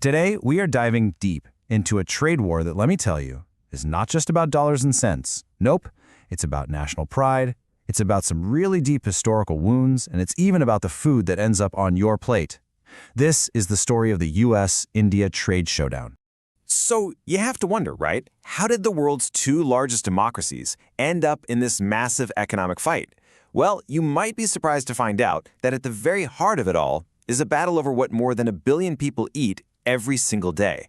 Today, we are diving deep into a trade war that, let me tell you, is not just about dollars and cents. Nope, it's about national pride, it's about some really deep historical wounds, and it's even about the food that ends up on your plate. This is the story of the U.S.-India trade showdown. So you have to wonder, right? How did the world's two largest democracies end up in this massive economic fight? Well, you might be surprised to find out that at the very heart of it all is a battle over what more than 1 billion people eat every single day.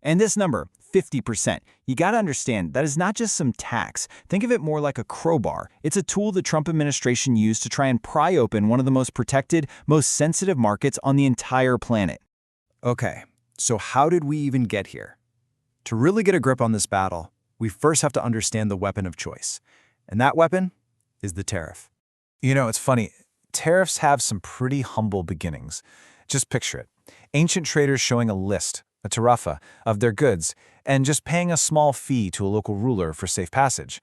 And this number, 50%, you gotta understand that is not just some tax. Think of it more like a crowbar. It's a tool the Trump administration used to try and pry open one of the most protected, most sensitive markets on the entire planet. Okay, so how did we even get here? To really get a grip on this battle, we first have to understand the weapon of choice. And that weapon is the tariff. You know, it's funny. Tariffs have some pretty humble beginnings. Just picture it. Ancient traders showing a list, a tarifa, of their goods, and just paying a small fee to a local ruler for safe passage.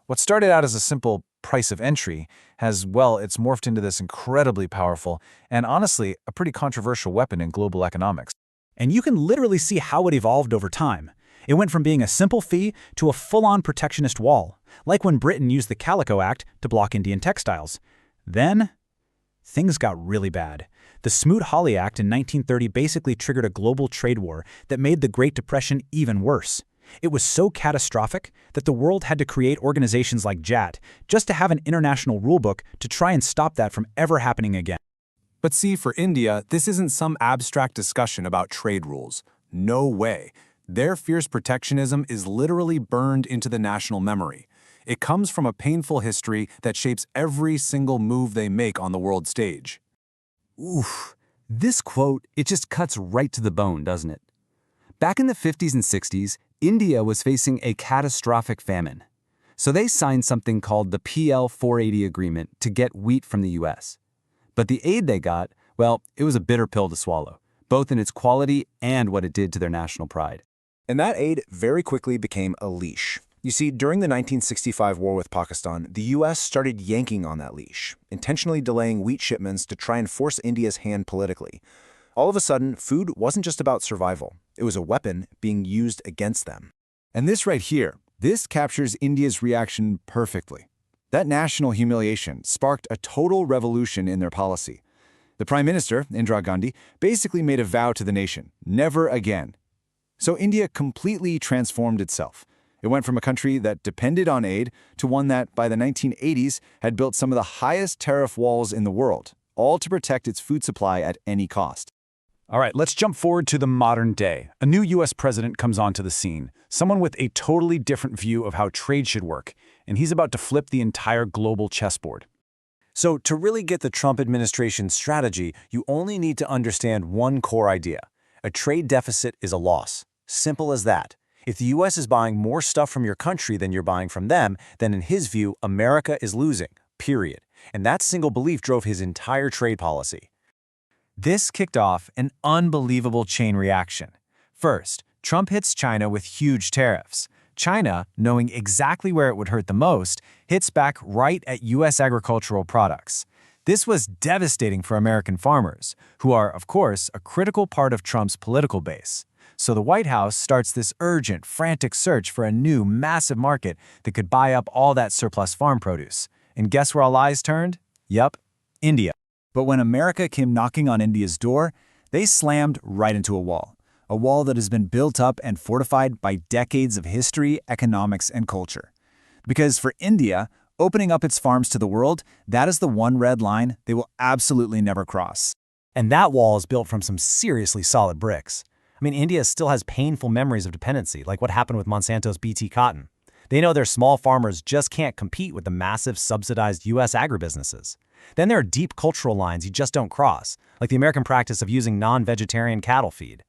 What started out as a simple price of entry has, well, it's morphed into this incredibly powerful and honestly a pretty controversial weapon in global economics. And you can literally see how it evolved over time. It went from being a simple fee to a full-on protectionist wall, like when Britain used the Calico Act to block Indian textiles. Then, things got really bad. The Smoot-Hawley Act in 1930 basically triggered a global trade war that made the Great Depression even worse. It was so catastrophic that the world had to create organizations like GATT just to have an international rulebook to try and stop that from ever happening again. But see, for India, this isn't some abstract discussion about trade rules. No way. Their fierce protectionism is literally burned into the national memory. It comes from a painful history that shapes every single move they make on the world stage. Oof, this quote, it just cuts right to the bone, doesn't it? Back in the 50s and 60s, India was facing a catastrophic famine. So they signed something called the PL 480 agreement to get wheat from the US. But the aid they got, well, it was a bitter pill to swallow, both in its quality and what it did to their national pride. And that aid very quickly became a leash. You see, during the 1965 war with Pakistan, the U.S. started yanking on that leash, intentionally delaying wheat shipments to try and force India's hand politically. All of a sudden, food wasn't just about survival. It was a weapon being used against them. And this right here, this captures India's reaction perfectly. That national humiliation sparked a total revolution in their policy. The Prime Minister, Indira Gandhi, basically made a vow to the nation, never again. So India completely transformed itself. It went from a country that depended on aid to one that, by the 1980s, had built some of the highest tariff walls in the world, all to protect its food supply at any cost. All right, let's jump forward to the modern day. A new U.S. president comes onto the scene, someone with a totally different view of how trade should work, and he's about to flip the entire global chessboard. So to really get the Trump administration's strategy, you only need to understand one core idea. A trade deficit is a loss. Simple as that. If the U.S. is buying more stuff from your country than you're buying from them, then in his view, America is losing, period. And that single belief drove his entire trade policy. This kicked off an unbelievable chain reaction. First, Trump hits China with huge tariffs. China, knowing exactly where it would hurt the most, hits back right at U.S. agricultural products. This was devastating for American farmers, who are, of course, a critical part of Trump's political base. So the White House starts this urgent, frantic search for a new, massive market that could buy up all that surplus farm produce. And guess where all eyes turned? Yup, India. But when America came knocking on India's door, they slammed right into a wall that has been built up and fortified by decades of history, economics, and culture. Because for India, opening up its farms to the world, that is the one red line they will absolutely never cross. And that wall is built from some seriously solid bricks. I mean, India still has painful memories of dependency, like what happened with Monsanto's BT cotton. They know their small farmers just can't compete with the massive subsidized U.S. agribusinesses. Then there are deep cultural lines you just don't cross, like the American practice of using non-vegetarian cattle feed.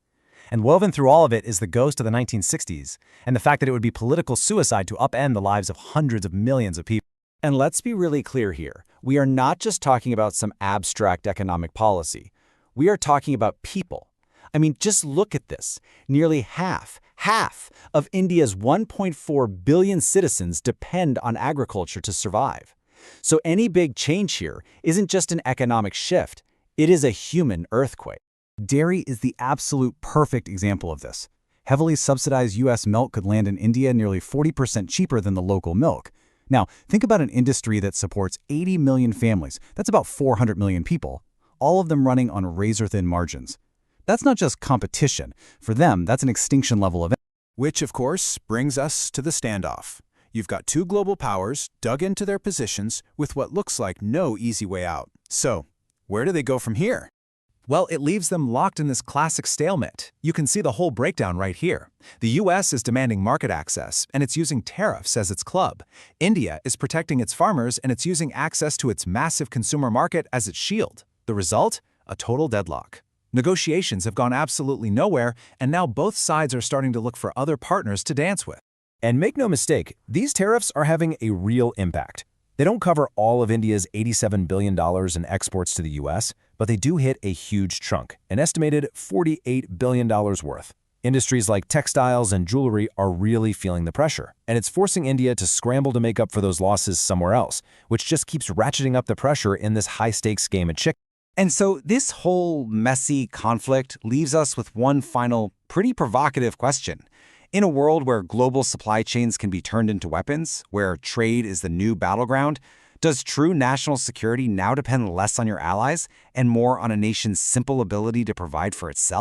And woven through all of it is the ghost of the 1960s, and the fact that it would be political suicide to upend the lives of hundreds of millions of people. And let's be really clear here. We are not just talking about some abstract economic policy. We are talking about people. I mean, just look at this. Nearly half of India's 1.4 billion citizens depend on agriculture to survive. So any big change here isn't just an economic shift, it is a human earthquake. Dairy is the absolute perfect example of this. Heavily subsidized U.S. milk could land in India nearly 40% cheaper than the local milk. Now, think about an industry that supports 80 million families. That's about 400 million people, all of them running on razor-thin margins. That's not just competition. For them, that's an extinction level event. Which, of course, brings us to the standoff. You've got two global powers dug into their positions with what looks like no easy way out. So, where do they go from here? Well, it leaves them locked in this classic stalemate. You can see the whole breakdown right here. The US is demanding market access, and it's using tariffs as its club. India is protecting its farmers, and it's using access to its massive consumer market as its shield. The result? A total deadlock. Negotiations have gone absolutely nowhere, and now both sides are starting to look for other partners to dance with. And make no mistake, these tariffs are having a real impact. They don't cover all of India's $87 billion in exports to the US, but they do hit a huge chunk, an estimated $48 billion worth. Industries like textiles and jewelry are really feeling the pressure, and it's forcing India to scramble to make up for those losses somewhere else, which just keeps ratcheting up the pressure in this high-stakes game of chicken. And so this whole messy conflict leaves us with one final, pretty provocative question. In a world where global supply chains can be turned into weapons, where trade is the new battleground, does true national security now depend less on your allies and more on a nation's simple ability to provide for itself?